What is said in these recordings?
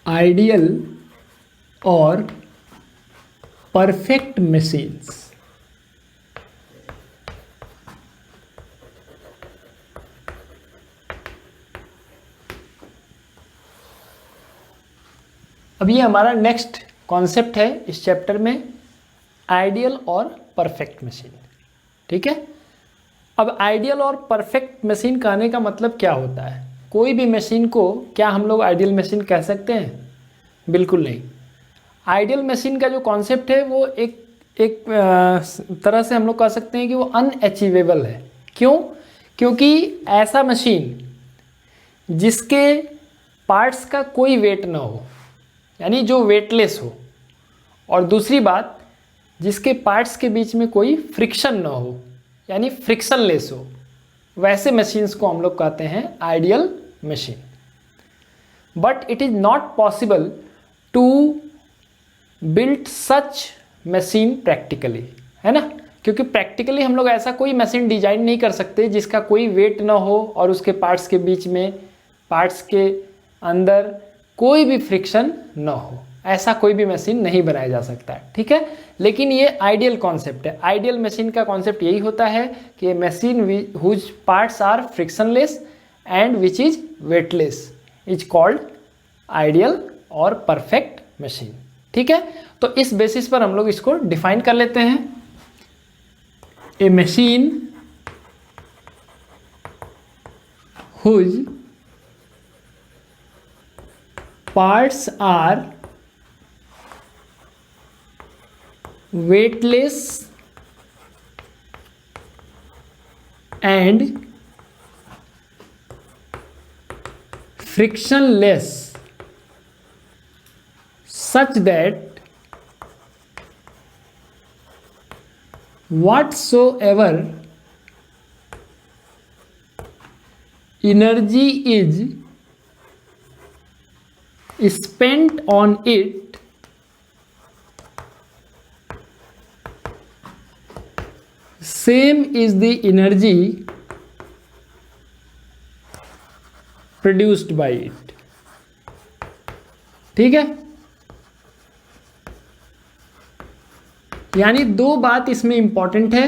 Ideal और perfect machines. अब ये हमारा नेक्स्ट कॉन्सेप्ट है इस चैप्टर में, आइडियल और परफेक्ट मशीन। ठीक है, अब आइडियल और परफेक्ट मशीन कहने का मतलब क्या होता है? कोई भी मशीन को क्या हम लोग आइडियल मशीन कह सकते हैं? बिल्कुल नहीं। आइडियल मशीन का जो कॉन्सेप्ट है वो एक तरह से हम लोग कह सकते हैं कि वो अनअचीवेबल है। क्यों? क्योंकि ऐसा मशीन जिसके पार्ट्स का कोई वेट ना हो, यानी जो वेटलेस हो, और दूसरी बात जिसके पार्ट्स के बीच में कोई फ्रिक्शन ना हो, यानी फ्रिक्शनलेस हो, वैसे मशीन्स को हम लोग कहते हैं ideal machine. But it is not possible to build such machine practically, है ना? क्योंकि प्रैक्टिकली हम लोग ऐसा कोई मशीन डिजाइन नहीं कर सकते जिसका कोई वेट ना हो और उसके पार्ट्स के बीच में, पार्ट्स के अंदर कोई भी फ्रिक्शन ना हो। ऐसा कोई भी मशीन नहीं बनाया जा सकता है। ठीक है, लेकिन ये आइडियल कॉन्सेप्ट है। आइडियल मशीन का कॉन्सेप्ट यही होता है कि machine whose parts are frictionless and which is weightless is called ideal और परफेक्ट मशीन। ठीक है, तो इस बेसिस पर हम लोग इसको डिफाइन कर लेते हैं। A machine whose parts are weightless and frictionless such that whatsoever energy is spent on it same is the energy produced by it। ठीक है, यानी दो बात इसमें इंपॉर्टेंट है,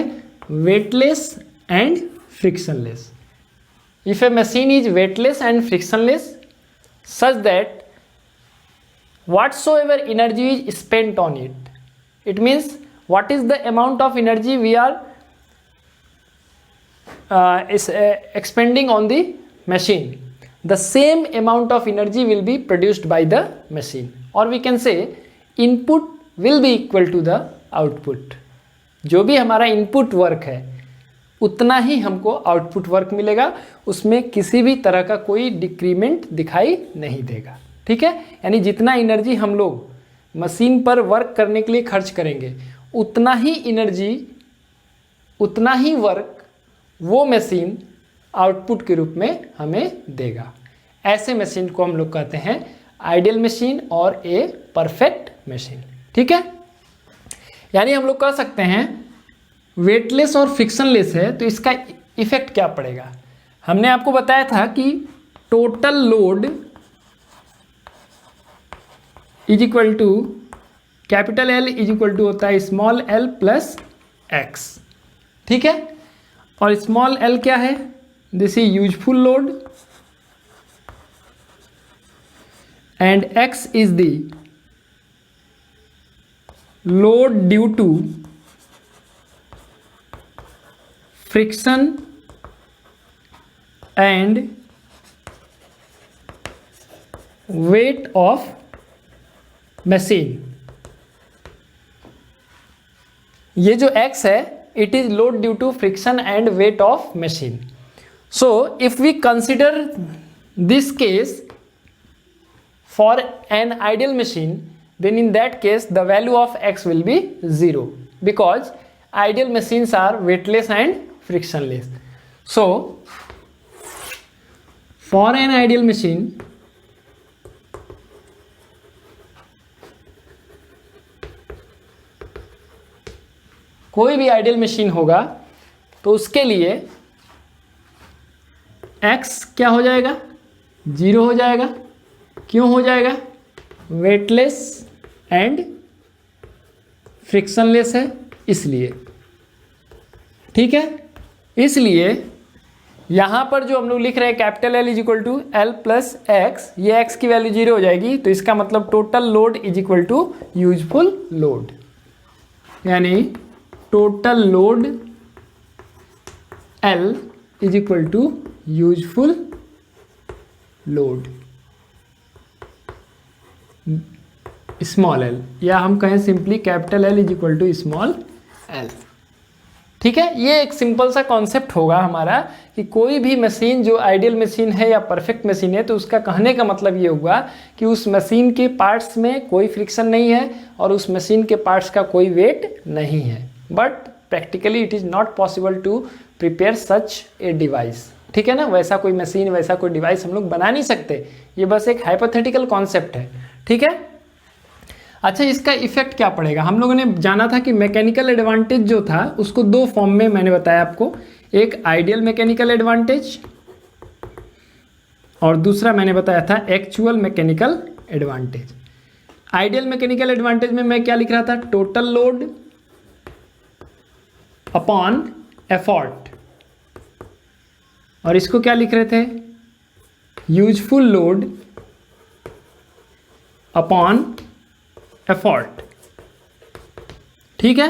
weightless and frictionless. If A machine is weightless and frictionless such that whatsoever energy is spent on it, it means what is the amount of energy we are expending on the machine, the same amount of energy will be produced by the machine, or we can say input will be equal to the output। जो भी हमारा input work है उतना ही हमको output work मिलेगा, उसमें किसी भी तरह का कोई डिक्रीमेंट दिखाई नहीं देगा। ठीक है, यानी जितना एनर्जी हम लोग मशीन पर वर्क करने के लिए खर्च करेंगे उतना ही एनर्जी, उतना ही वर्क वो मशीन आउटपुट के रूप में हमें देगा। ऐसे मशीन को हम लोग कहते हैं आइडियल मशीन और ए परफेक्ट मशीन। ठीक है, यानी हम लोग कह सकते हैं वेटलेस और फ्रिक्शनलेस है तो इसका इफेक्ट क्या पड़ेगा? हमने आपको बताया था कि total load is equal to capital L is equal to होता है स्मॉल एल प्लस एक्स। ठीक है, और स्मॉल एल क्या है? This is useful load and X is the load due to friction and weight of machine। ये जो x है it is load due to friction and weight of machine। So if we consider this case for an ideal machine, then in that case the value of x will be 0 because ideal machines are weightless and frictionless। So for an ideal machine कोई भी ideal machine होगा तो उसके लिए x क्या हो जाएगा? 0 हो जाएगा। क्यों हो जाएगा? वेटलेस एंड फ्रिक्शनलेस है इसलिए, ठीक है। इसलिए यहाँ पर जो हम लोग लिख रहे हैं capital L is equal to L plus X, ये x की वैल्यू 0 हो जाएगी, तो इसका मतलब total load is equal to useful load, यानी total load L is equal to useful load small l, या हम कहें simply capital L is equal to small l, ठीक है। ये एक सिंपल सा कॉन्सेप्ट होगा हमारा कि कोई भी मशीन जो आइडियल मशीन है या परफेक्ट मशीन है, तो उसका कहने का मतलब ये हुआ कि उस मशीन के पार्ट्स में कोई फ्रिक्शन नहीं है और उस मशीन के पार्ट्स का कोई वेट नहीं है, but practically it is not possible to prepare such a device, ठीक है ना। वैसा कोई मशीन, वैसा कोई डिवाइस हम लोग बना नहीं सकते, ये बस एक हाइपोथेटिकल कॉन्सेप्ट है, ठीक है। अच्छा, इसका इफेक्ट क्या पड़ेगा? हम लोगों ने जाना था कि मैकेनिकल एडवांटेज जो था उसको दो फॉर्म में मैंने बताया आपको, एक आइडियल मैकेनिकल एडवांटेज और दूसरा मैंने बताया था actual mechanical advantage. Ideal mechanical advantage में मैं क्या लिख रहा था? टोटल लोड अपॉन एफर्ट, और इसको क्या लिख रहे थे? यूजफुल लोड अपॉन एफर्ट, ठीक है।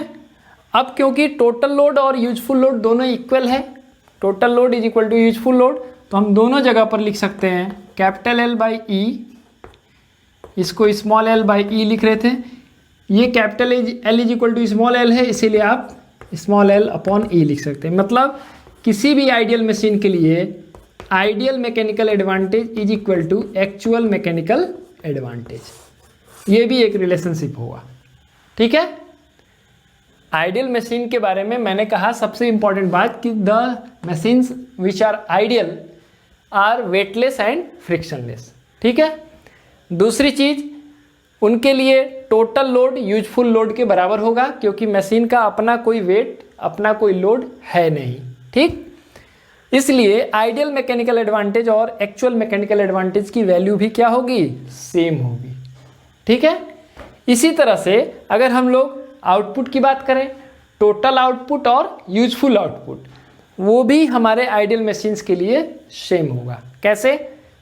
अब क्योंकि टोटल लोड और यूजफुल लोड दोनों इक्वल है, total load is equal to useful load, तो हम दोनों जगह पर लिख सकते हैं कैपिटल L बाई ई, इसको स्मॉल l बाई ई लिख रहे थे। ये capital L is equal to small l है, इसीलिए आप स्मॉल l अपॉन ई लिख सकते हैं। मतलब किसी भी आइडियल मशीन के लिए ideal mechanical advantage is equal to actual mechanical advantage, ये भी एक रिलेशनशिप होगा, ठीक है। आइडियल मशीन के बारे में मैंने कहा सबसे इंपॉर्टेंट बात कि the machines which are ideal are weightless and frictionless, ठीक है। दूसरी चीज, उनके लिए टोटल लोड यूजफुल लोड के बराबर होगा, क्योंकि मशीन का अपना कोई वेट, अपना कोई लोड है नहीं, ठीक। इसलिए आइडियल मैकेनिकल एडवांटेज और एक्चुअल मैकेनिकल एडवांटेज की वैल्यू भी क्या होगी? सेम होगी, ठीक है। इसी तरह से अगर हम लोग आउटपुट की बात करें, टोटल आउटपुट और यूजफुल आउटपुट, वो भी हमारे आइडियल मशीन्स के लिए सेम होगा। कैसे?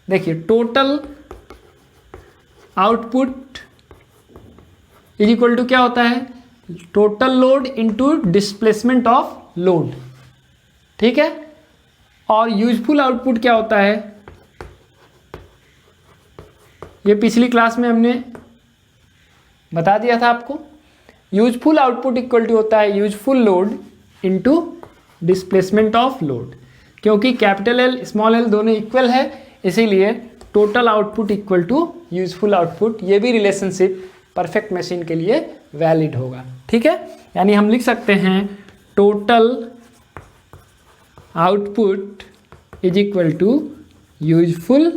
देखिए, total output is equal to क्या होता है? Total load into displacement of load, ठीक है। और यूजफुल आउटपुट क्या होता है? ये पिछली क्लास में हमने बता दिया था आपको। यूजफुल आउटपुट इक्वल टू होता है useful load into displacement of load, क्योंकि कैपिटल L स्मॉल l दोनों इक्वल है, इसीलिए total output equal to useful output, ये भी रिलेशनशिप परफेक्ट मशीन के लिए वैलिड होगा, ठीक है। यानी हम लिख सकते हैं total output is equal to useful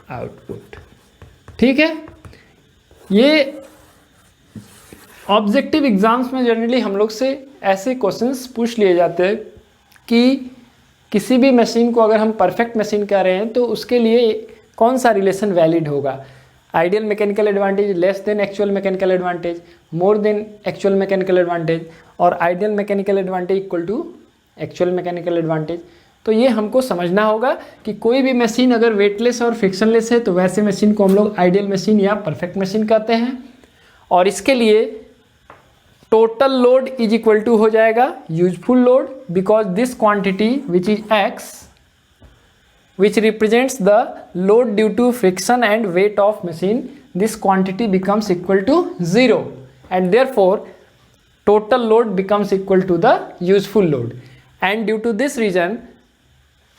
output, ठीक है। ये ऑब्जेक्टिव एग्जाम्स में जनरली हम लोग से ऐसे क्वेश्चंस पूछ लिए जाते हैं कि किसी भी मशीन को अगर हम परफेक्ट मशीन कह रहे हैं तो उसके लिए कौन सा रिलेशन वैलिड होगा? Ideal mechanical advantage less than actual mechanical advantage, more than actual mechanical advantage, और ideal mechanical advantage equal to actual mechanical advantage. तो ये हमको समझना होगा कि कोई भी मशीन अगर वेटलेस और फ्रिक्शनलेस है तो वैसे मशीन को हम लोग आइडियल मशीन या परफेक्ट मशीन कहते हैं। और इसके लिए total load is equal to हो जाएगा useful load, because this quantity which is x which represents the load due to friction and weight of machine, this quantity becomes equal to 0 and therefore total load becomes equal to the useful load. And due to this reason,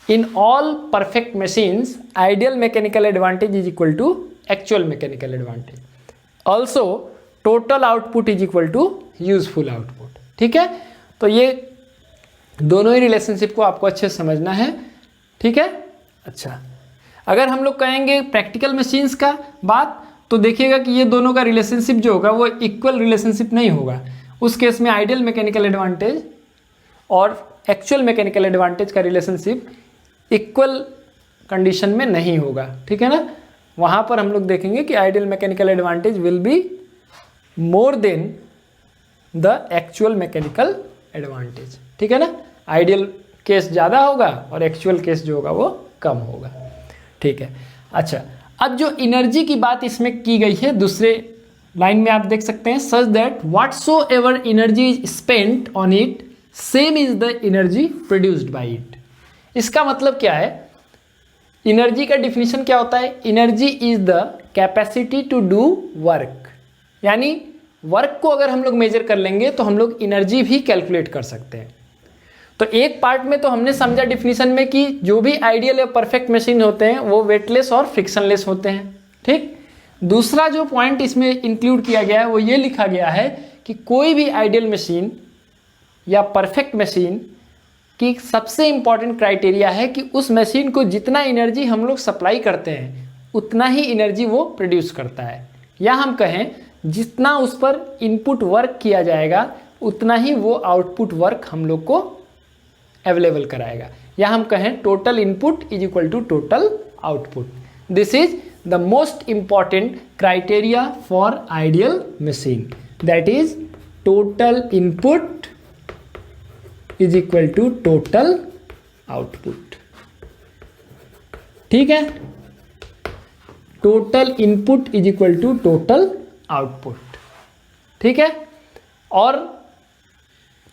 in all perfect machines, ideal mechanical advantage is equal to actual mechanical advantage. Also, total output is equal to useful output. ठीक है, तो ये दोनों ही relationship को आपको अच्छे से समझना है, ठीक है। अच्छा, अगर हम लोग कहेंगे प्रैक्टिकल मशीन्स का बात, तो देखिएगा कि ये दोनों का रिलेशनशिप जो होगा वो इक्वल रिलेशनशिप नहीं होगा। उस केस में आइडियल मैकेनिकल एडवांटेज और एक्चुअल मैकेनिकल एडवांटेज का रिलेशनशिप इक्वल कंडीशन में नहीं होगा, ठीक है ना। वहाँ पर हम लोग देखेंगे कि ideal mechanical advantage will be more than the actual mechanical advantage. ठीक है ना, आइडियल केस ज़्यादा होगा और एक्चुअल केस जो होगा वो कम होगा। ठीक है, अच्छा अब जो एनर्जी की बात इसमें की गई है दूसरे लाइन में आप देख सकते हैं, such that whatsoever energy is spent on it same is the energy produced bye it. इसका मतलब क्या है, एनर्जी का डिफिनीशन क्या होता है, energy is the capacity to do work, यानी वर्क को अगर हम लोग मेजर कर लेंगे तो हम लोग एनर्जी भी कैलकुलेट कर सकते हैं। तो एक पार्ट में तो हमने समझा डिफिनीशन में कि जो भी आइडियल या परफेक्ट मशीन होते हैं वो वेटलेस और फ्रिक्शनलेस होते हैं। ठीक, दूसरा जो पॉइंट इसमें इंक्लूड किया गया है वो ये लिखा गया है कि कोई भी आइडियल मशीन या परफेक्ट मशीन की सबसे इंपॉर्टेंट क्राइटेरिया है कि उस मशीन को जितना एनर्जी हम लोग सप्लाई करते हैं उतना ही एनर्जी वो प्रोड्यूस करता है, या हम कहें जितना उस पर इनपुट वर्क किया जाएगा उतना ही वो आउटपुट वर्क हम लोग को अवेलेबल कराएगा, या हम कहें total input is equal to total output. This is the most important criteria for ideal machine, that is total input is equal to total output. ठीक है, total input is equal to total output. ठीक है, और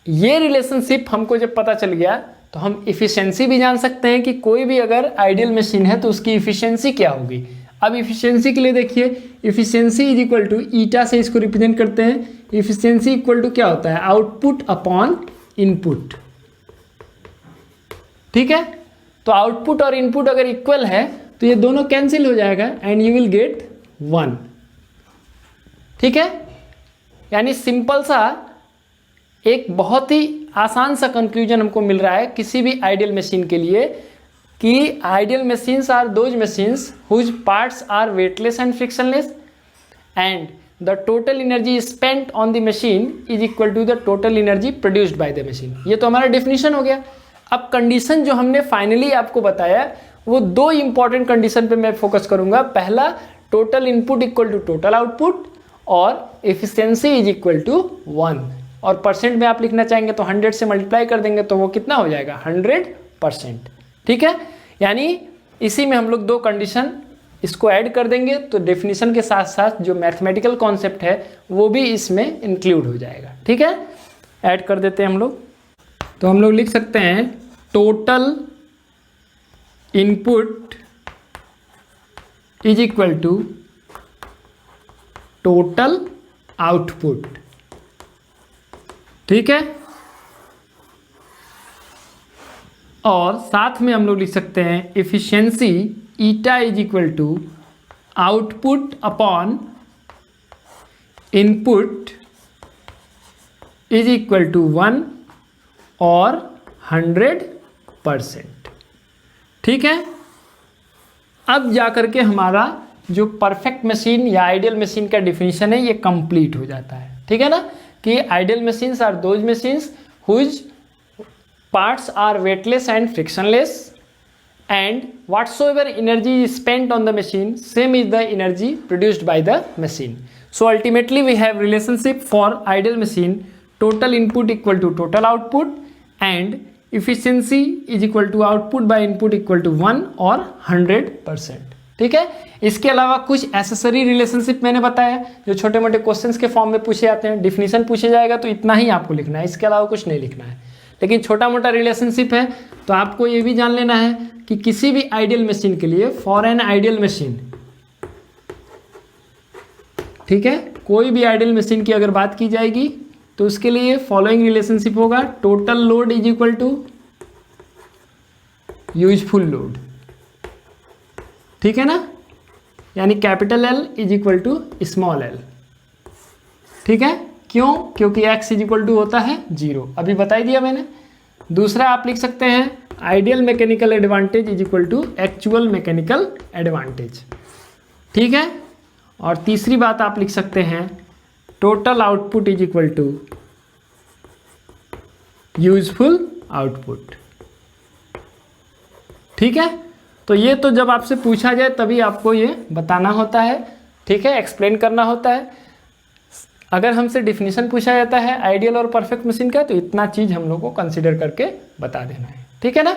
ये relationship हमको जब पता चल गया तो हम इफ़िशियंसी भी जान सकते हैं कि कोई भी अगर आइडियल मशीन है तो उसकी इफ़िशियंसी क्या होगी। अब इफ़िशियंसी के लिए देखिए, इफ़िशियंसी इज इक्वल टू ईटा से इसको रिप्रेजेंट करते हैं। इफ़िशियंसी इक्वल टू क्या होता है, आउटपुट अपॉन इनपुट। ठीक है, तो आउटपुट और इनपुट अगर इक्वल है तो ये दोनों कैंसिल हो जाएगा एंड यू विल गेट 1। ठीक है, यानी सिंपल सा एक बहुत ही आसान सा कंक्लूजन हमको मिल रहा है किसी भी आइडियल मशीन के लिए कि ideal machines are those machines whose parts are weightless and frictionless and the total energy spent on the machine is equal to the total energy produced by the machine. ये तो हमारा definition हो गया। अब condition जो हमने finally आपको बताया वो दो इंपॉर्टेंट कंडीशन पे मैं फोकस करूंगा। पहला, total input equal to total output, और एफिशिएंसी इज इक्वल टू 1। और परसेंट में आप लिखना चाहेंगे तो 100 से मल्टीप्लाई कर देंगे तो वो कितना हो जाएगा, 100%। ठीक है, यानी इसी में हम लोग दो कंडीशन इसको ऐड कर देंगे तो डेफिनेशन के साथ साथ जो मैथमेटिकल कॉन्सेप्ट है वो भी इसमें इंक्लूड हो जाएगा। ठीक है, ऐड कर देते हैं हम लोग। तो हम लोग लिख सकते हैं total input is equal to total output. ठीक है, और साथ में हम लोग लिख सकते हैं efficiency eta is equal to output upon input is equal to 1 और 100%। ठीक है, अब जाकर के हमारा जो परफेक्ट मशीन या आइडियल मशीन का डिफिनीशन है ये कंप्लीट हो जाता है। ठीक है ना, कि ideal machines are those machines whose parts are weightless and frictionless and whatsoever energy is spent on the machine same is the energy produced by the machine. So ultimately we have relationship for ideal machine, total input equal to total output and efficiency is equal to output by input equal to 1 और 100%. ठीक है, इसके अलावा कुछ accessory relationship मैंने बताया जो छोटे मोटे क्वेश्चंस के फॉर्म में पूछे जाते हैं। डिफिनीशन पूछे जाएगा तो इतना ही आपको लिखना है, इसके अलावा कुछ नहीं लिखना है। लेकिन छोटा मोटा रिलेशनशिप है तो आपको ये भी जान लेना है कि किसी भी आइडियल मशीन के लिए, फॉर एन आइडियल मशीन, ठीक है, कोई भी आइडियल मशीन की अगर बात की जाएगी तो उसके लिए फॉलोइंग रिलेशनशिप होगा, total load is equal to useful load. ठीक है ना, यानी capital L is equal to small L. ठीक है, क्यों? क्योंकि x इज इक्वल टू होता है 0, अभी बता ही दिया मैंने। दूसरा आप लिख सकते हैं ideal mechanical advantage is equal to actual mechanical advantage. ठीक है, और तीसरी बात आप लिख सकते हैं total output is equal to useful output. ठीक है, तो ये तो जब आपसे पूछा जाए तभी आपको ये बताना होता है, ठीक है, एक्सप्लेन करना होता है। अगर हमसे डिफिनीशन पूछा जाता है आइडियल और परफेक्ट मशीन का, तो इतना चीज़ हम लोग को कंसिडर करके बता देना है, ठीक है ना।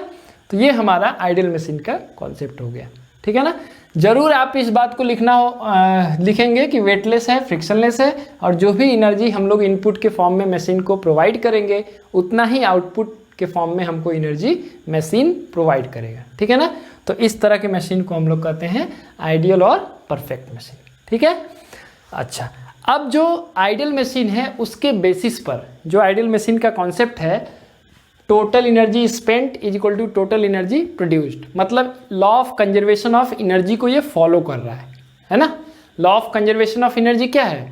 तो ये हमारा आइडियल मशीन का कॉन्सेप्ट हो गया, ठीक है ना। जरूर आप इस बात को लिखेंगे कि वेटलेस है, फ्रिक्शनलेस है, और जो भी एनर्जी हम लोग इनपुट के फॉर्म में मशीन को प्रोवाइड करेंगे उतना ही आउटपुट के फॉर्म में हमको एनर्जी मशीन प्रोवाइड करेगा, ठीक है ना। तो इस तरह के मशीन को हम लोग कहते हैं आइडियल और परफेक्ट मशीन, ठीक है। अच्छा, अब जो आइडियल मशीन है उसके बेसिस पर जो आइडियल मशीन का कॉन्सेप्ट है, total energy spent is equal to total energy produced, मतलब law of conservation of energy को ये फॉलो कर रहा है ना। Law of conservation of energy क्या है?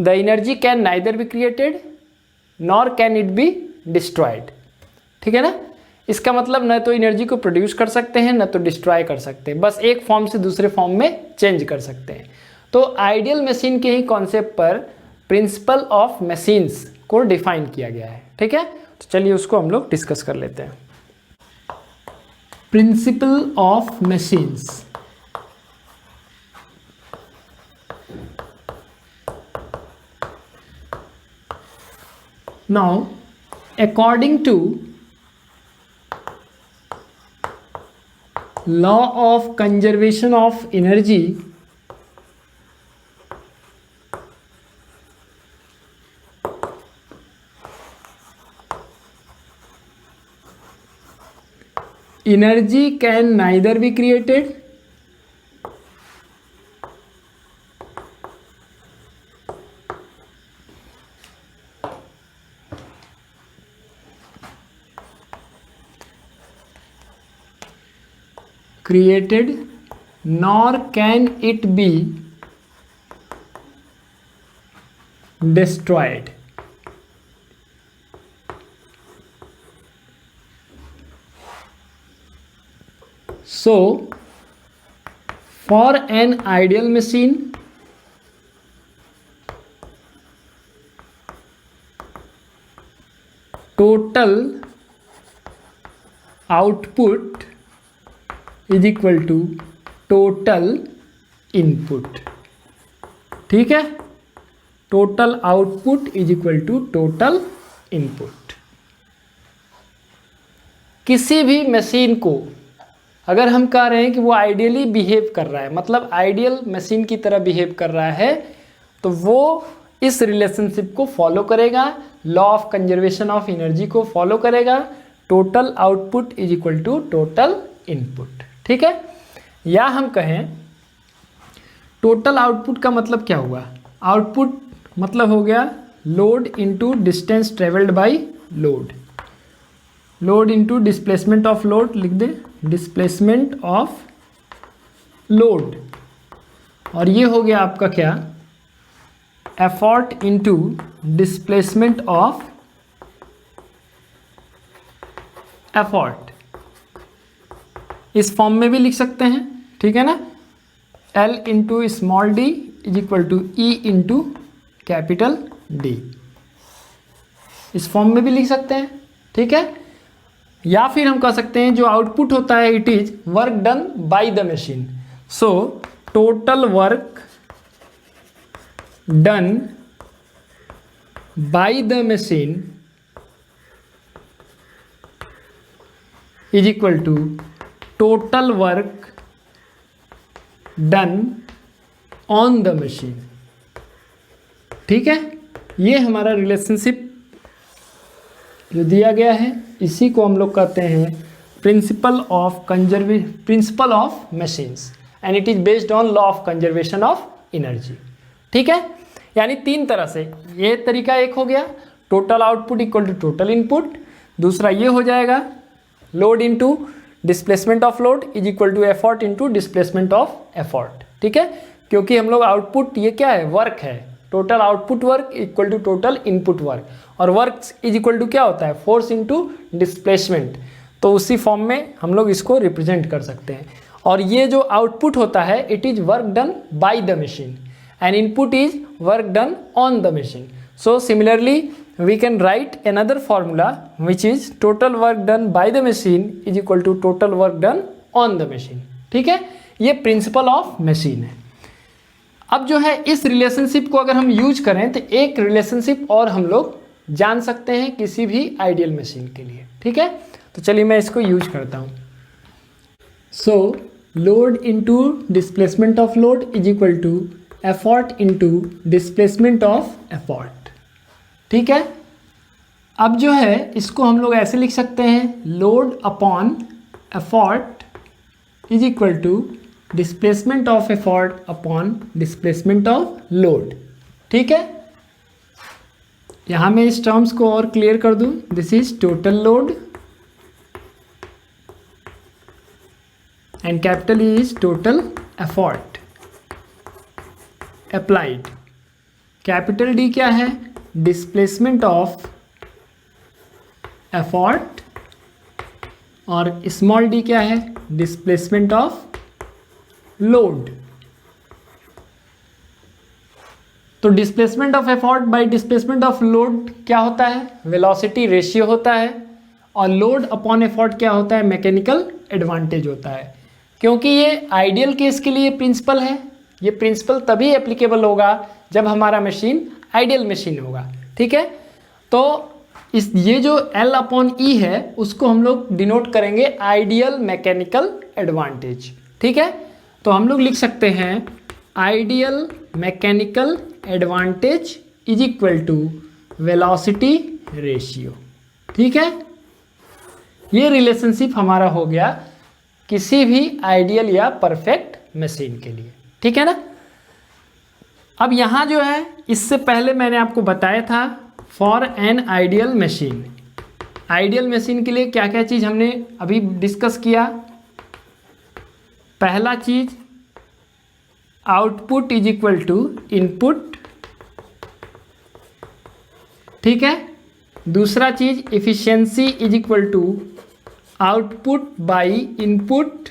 The energy can neither be created nor can it be destroyed, ठीक है ना। इसका मतलब न तो एनर्जी को प्रोड्यूस कर सकते हैं न तो डिस्ट्रॉय कर सकते हैं, बस एक फॉर्म से दूसरे फॉर्म में चेंज कर सकते हैं। तो आइडियल मशीन के ही कॉन्सेप्ट पर प्रिंसिपल ऑफ मशीन्स को डिफाइन किया गया है, ठीक है। तो चलिए उसको हम लोग डिस्कस कर लेते हैं। Principle of machines, now according to law of conservation of energy, energy can neither be created nor can it be destroyed. So, for an ideal machine, total output is equal to total input, ठीक है। Total output is equal to total input. किसी भी machine को अगर हम कह रहे हैं कि वो आइडियली बिहेव कर रहा है, मतलब आइडियल मशीन की तरह बिहेव कर रहा है, तो वो इस रिलेशनशिप को फॉलो करेगा, law of conservation of energy को फॉलो करेगा, total output is equal to total input, ठीक है। या हम कहें टोटल आउटपुट का मतलब क्या हुआ? आउटपुट मतलब हो गया load into distance travelled by load, load into displacement of load, लिख दे डिस्प्लेसमेंट ऑफ लोड, और ये हो गया आपका क्या? Effort into displacement of effort. इस फॉर्म में भी लिख सकते हैं, ठीक है ना। L into small D is equal to E into capital D, इस फॉर्म में भी लिख सकते हैं, ठीक है। या फिर हम कह सकते हैं जो आउटपुट होता है it is work done by the machine, so total work done by the machine is equal to total work done on the machine, ठीक है। ये हमारा रिलेशनशिप जो दिया गया है इसी को हम लोग कहते हैं principle of machines, and it is based on law of conservation of energy, ठीक है। यानी तीन तरह से, ये तरीका एक हो गया total output equal to total input, दूसरा ये हो जाएगा load into displacement of load is equal to effort into displacement of effort, ठीक है। क्योंकि हम लोग आउटपुट ये क्या है? वर्क है, total output work equal to total input work, और वर्क इज इक्वल टू क्या होता है? Force into displacement. तो उसी फॉर्म में हम लोग इसको रिप्रेजेंट कर सकते हैं। और ये जो आउटपुट होता है it is work done by the machine and input is work done on the machine. So similarly we can write another formula which is total work done by the machine is equal to total work done on the machine. ठीक है, ये principal of machine है। अब जो है इस relationship को अगर हम यूज करें तो एक रिलेशनशिप और हम लोग जान सकते हैं किसी भी आइडियल मशीन के लिए। ठीक है, तो चलिए मैं इसको यूज करता हूँ। So load into displacement of load is equal to effort into displacement of effort. ठीक है, अब जो है इसको हम लोग ऐसे लिख सकते हैं, load upon effort is equal to displacement of effort upon displacement of load. ठीक है, यहाँ मैं इस टर्म्स को और क्लियर कर दूं, this is total load and capital E is total effort applied. Capital D क्या है, डिस्प्लेसमेंट ऑफ एफर्ट, और स्मॉल डी क्या है, डिस्प्लेसमेंट ऑफ लोड। तो displacement of effort bye displacement of load क्या होता है, वेलोसिटी रेशियो होता है, और लोड अपॉन एफर्ट क्या होता है, मैकेनिकल एडवांटेज होता है। क्योंकि ये आइडियल केस के लिए प्रिंसिपल है, ये प्रिंसिपल तभी एप्लीकेबल होगा जब हमारा मशीन आइडियल मशीन होगा। ठीक है, तो ये जो L अपॉन ई है उसको हम लोग डिनोट करेंगे आइडियल मैकेनिकल एडवांटेज। ठीक है, तो हम लोग लिख सकते हैं ideal mechanical advantage is equal to velocity ratio. ठीक है, ये रिलेशनशिप हमारा हो गया किसी भी आइडियल या परफेक्ट मशीन के लिए। ठीक है ना। अब यहाँ जो है इससे पहले मैंने आपको बताया था for an ideal machine, ideal machine के लिए क्या क्या चीज़ हमने अभी डिस्कस किया। पहला चीज output is equal to input. ठीक है, दूसरा चीज efficiency is equal to output by input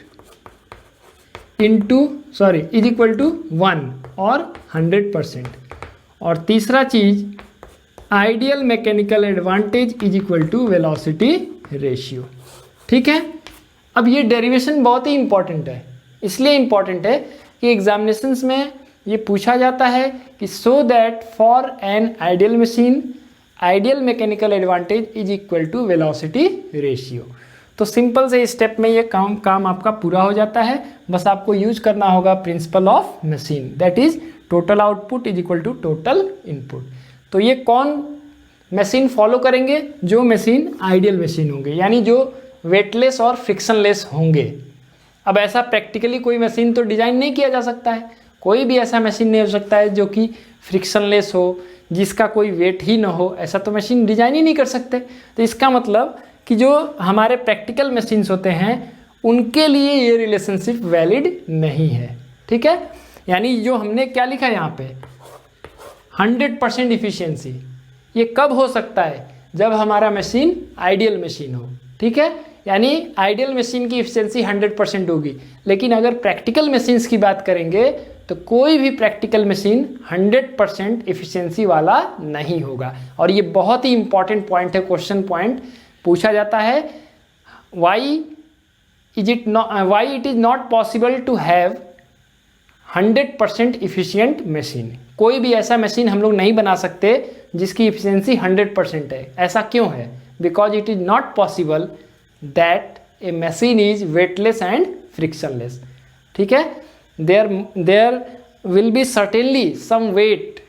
is equal to 1 और 100%। और तीसरा चीज ideal mechanical advantage is equal to velocity ratio. ठीक है, अब ये डेरिवेशन बहुत ही इंपॉर्टेंट है, इसलिए इंपॉर्टेंट है कि एग्जामिनेशंस में ये पूछा जाता है कि so that for an ideal machine ideal mechanical advantage is equal to velocity ratio. तो सिंपल से स्टेप में ये काम आपका पूरा हो जाता है। बस आपको यूज करना होगा principle of machine, that is total output is equal to total input. तो ये कौन मशीन फॉलो करेंगे, जो मशीन आइडियल मशीन होंगे, यानी जो वेटलेस और फ्रिक्शनलेस होंगे। अब ऐसा प्रैक्टिकली कोई मशीन तो डिज़ाइन नहीं किया जा सकता है, कोई भी ऐसा मशीन नहीं हो सकता है जो कि फ्रिक्शनलेस हो, जिसका कोई वेट ही ना हो, ऐसा तो मशीन डिज़ाइन ही नहीं कर सकते। तो इसका मतलब कि जो हमारे प्रैक्टिकल मशीन्स होते हैं उनके लिए ये रिलेशनशिप वैलिड नहीं है। ठीक है, यानी जो हमने क्या लिखा है यहाँ पे 100% इफिशियंसी, ये कब हो सकता है, जब हमारा मशीन आइडियल मशीन हो। ठीक है, यानी आइडियल मशीन की इफिशियंसी 100% होगी। लेकिन अगर प्रैक्टिकल मशीन्स की बात करेंगे तो कोई भी प्रैक्टिकल मशीन 100% इफिशियंसी वाला नहीं होगा। और ये बहुत ही इंपॉर्टेंट पॉइंट है, क्वेश्चन पॉइंट पूछा जाता है, why it is not possible to have 100% efficient machine. कोई भी ऐसा मशीन हम लोग नहीं बना सकते जिसकी इफिशियंसी 100% है। ऐसा क्यों है? Because it is not possible that A machine is weightless and frictionless. ठीक है, there will be certainly some weight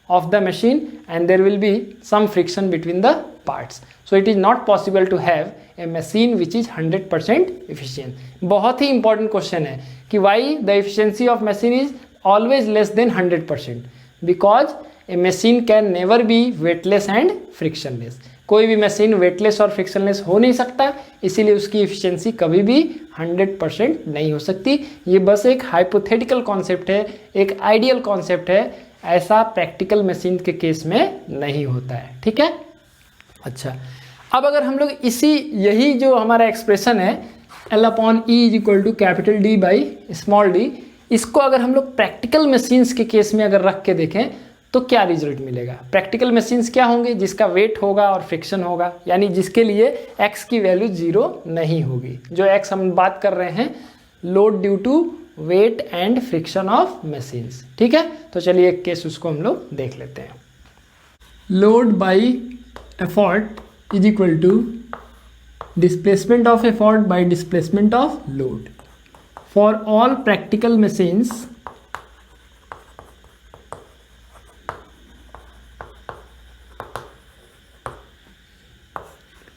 of the machine and there will be some friction between the parts, so it is not possible to have a machine which is 100% efficient. बहुत ही important question है कि why the efficiency of machine is always less than 100%, because a machine can never be weightless and frictionless. कोई भी machine weightless और frictionless हो नहीं सकता, इसीलिए उसकी इफिशियंसी कभी भी 100% नहीं हो सकती। ये बस एक हाइपोथेटिकल कॉन्सेप्ट है, एक आइडियल कॉन्सेप्ट है, ऐसा प्रैक्टिकल मशीन के केस में नहीं होता है। ठीक है, अच्छा, अब अगर हम लोग यही जो हमारा एक्सप्रेशन है L/E is equal to capital D/स्मॉल d, इसको अगर हम लोग प्रैक्टिकल मशीन्स के केस में अगर रख के देखें तो क्या रिजल्ट मिलेगा। प्रैक्टिकल मशीन्स क्या होंगे, जिसका वेट होगा और फ्रिक्शन होगा, यानी जिसके लिए x की वैल्यू 0 नहीं होगी। जो x हम बात कर रहे हैं load due to weight and friction of machines. ठीक है, तो चलिए एक केस उसको हम लोग देख लेते हैं। Load by effort is equal to displacement of effort by displacement of load for all practical machines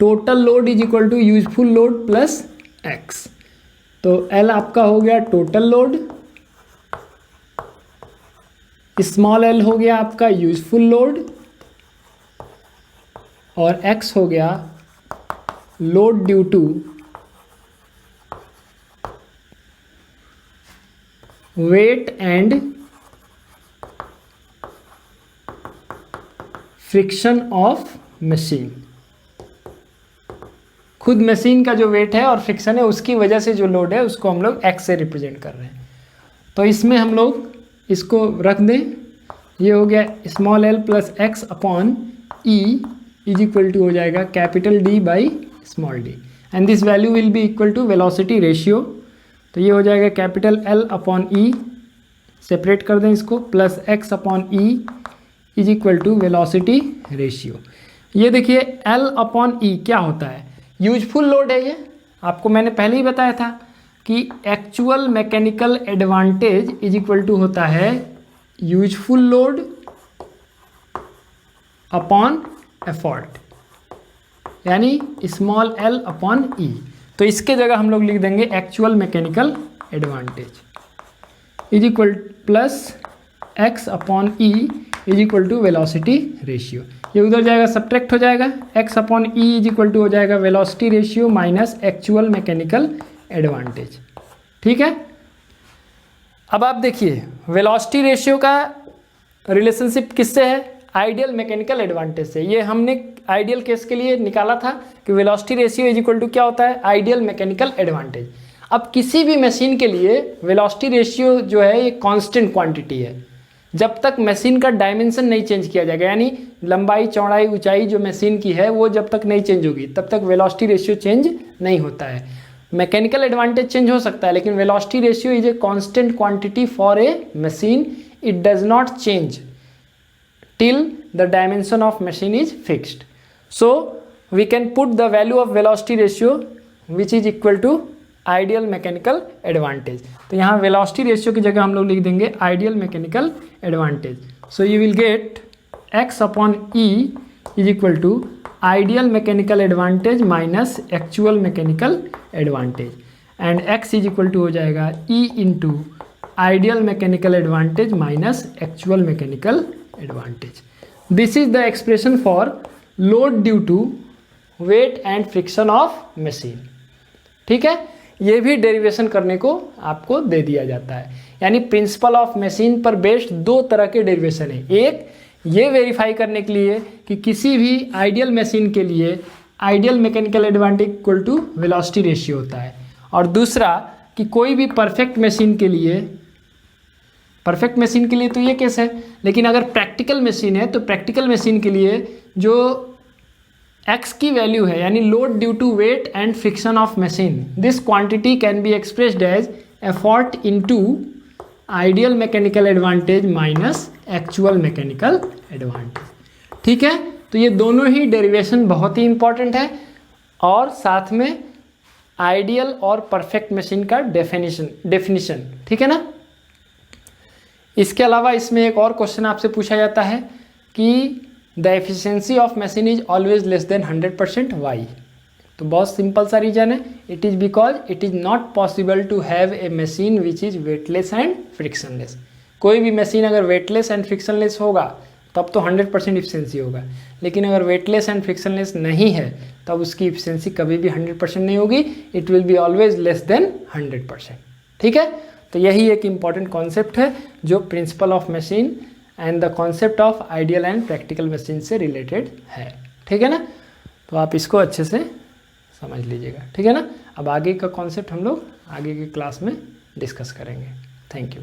total load is equal to useful load plus x। तो L आपका हो गया टोटल लोड, स्मॉल l हो गया आपका useful load और x हो गया load due to weight and friction of machine. खुद मशीन का जो वेट है और फ्रिक्शन है उसकी वजह से जो लोड है उसको हम लोग x से रिप्रेजेंट कर रहे हैं। तो इसमें हम लोग इसको रख दें, ये हो गया small l plus x upon E is equal to हो जाएगा capital D by small d and this value will be equal to velocity ratio. तो ये हो जाएगा capital L upon E, separate कर दें इसको, plus x upon E is equal to velocity ratio. ये देखिए L अपॉन ई क्या होता है, यूजफुल लोड है। ये आपको मैंने पहले ही बताया था कि actual mechanical advantage is equal to होता है यूजफुल लोड अपॉन एफर्ट, यानी स्मॉल l अपॉन ई। तो इसके जगह हम लोग लिख देंगे actual mechanical advantage is equal plus x upon E is equal to velocity ratio. ये उधर जाएगा सब्ट्रैक्ट हो जाएगा, x upon E is equal to हो जाएगा velocity ratio minus actual mechanical advantage. ठीक है, अब आप देखिए वेलोसिटी रेशियो का रिलेशनशिप किससे है, आइडियल मैकेनिकल एडवांटेज से। ये हमने आइडियल केस के लिए निकाला था कि velocity ratio is equal to क्या होता है, आइडियल मैकेनिकल एडवांटेज। अब किसी भी मशीन के लिए वेलोसिटी रेशियो जो है ये कांस्टेंट क्वांटिटी है जब तक मशीन का डायमेंशन नहीं चेंज किया जाएगा, यानी लंबाई चौड़ाई ऊंचाई जो मशीन की है वो जब तक नहीं चेंज होगी तब तक वेलोसिटी रेशियो चेंज नहीं होता है। मैकेनिकल एडवांटेज चेंज हो सकता है लेकिन velocity ratio is a constant quantity for a machine, it does not change till the dimension of machine is fixed. So we can put the value of velocity ratio which is equal to ideal mechanical advantage. तो यहाँ velocity ratio की जगह हम लोग लिख देंगे ideal mechanical advantage. So you will get x upon e is equal to ideal mechanical advantage minus actual mechanical advantage and x is equal to हो जाएगा e into ideal mechanical advantage minus actual mechanical advantage. This is the expression for load due to weight and friction of machine. ठीक है, ये भी derivation करने को आपको दे दिया जाता है, यानी प्रिंसिपल ऑफ मशीन पर बेस्ड दो तरह के डेरिवेशन है। एक ये वेरीफाई करने के लिए कि किसी भी आइडियल मशीन के लिए ideal mechanical advantage equal to velocity ratio होता है, और दूसरा कि कोई भी परफेक्ट मशीन के लिए तो ये केस है, लेकिन अगर प्रैक्टिकल मशीन है तो प्रैक्टिकल मशीन के लिए जो x की वैल्यू है यानी load due to weight and friction of machine, this quantity can be expressed as effort into ideal mechanical advantage minus actual mechanical advantage. ठीक है, तो ये दोनों ही डेरिवेशन बहुत ही इंपॉर्टेंट है, और साथ में आइडियल और परफेक्ट मशीन का डेफिनेशन। ठीक है ना। इसके अलावा इसमें एक और क्वेश्चन आपसे पूछा जाता है कि the efficiency of machine is always less than 100%, why. तो बहुत सिंपल सा रीजन है, it is because it is not possible to have a machine which is weightless and frictionless. कोई भी मशीन अगर वेटलेस एंड फ्रिक्शनलेस होगा तब तो 100% इफिशिएंसी होगा, लेकिन अगर वेटलेस एंड फ्रिक्शनलेस नहीं है तब उसकी इफिशिएंसी कभी भी 100% नहीं होगी, it will be always less than 100%। ठीक है, तो यही एक इम्पॉर्टेंट कॉन्सेप्ट है जो principal of machine and the concept of ideal and practical machine से रिलेटेड है। ठीक है ना, तो आप इसको अच्छे से समझ लीजिएगा। ठीक है ना, अब आगे का कॉन्सेप्ट हम लोग आगे की क्लास में डिस्कस करेंगे। Thank you.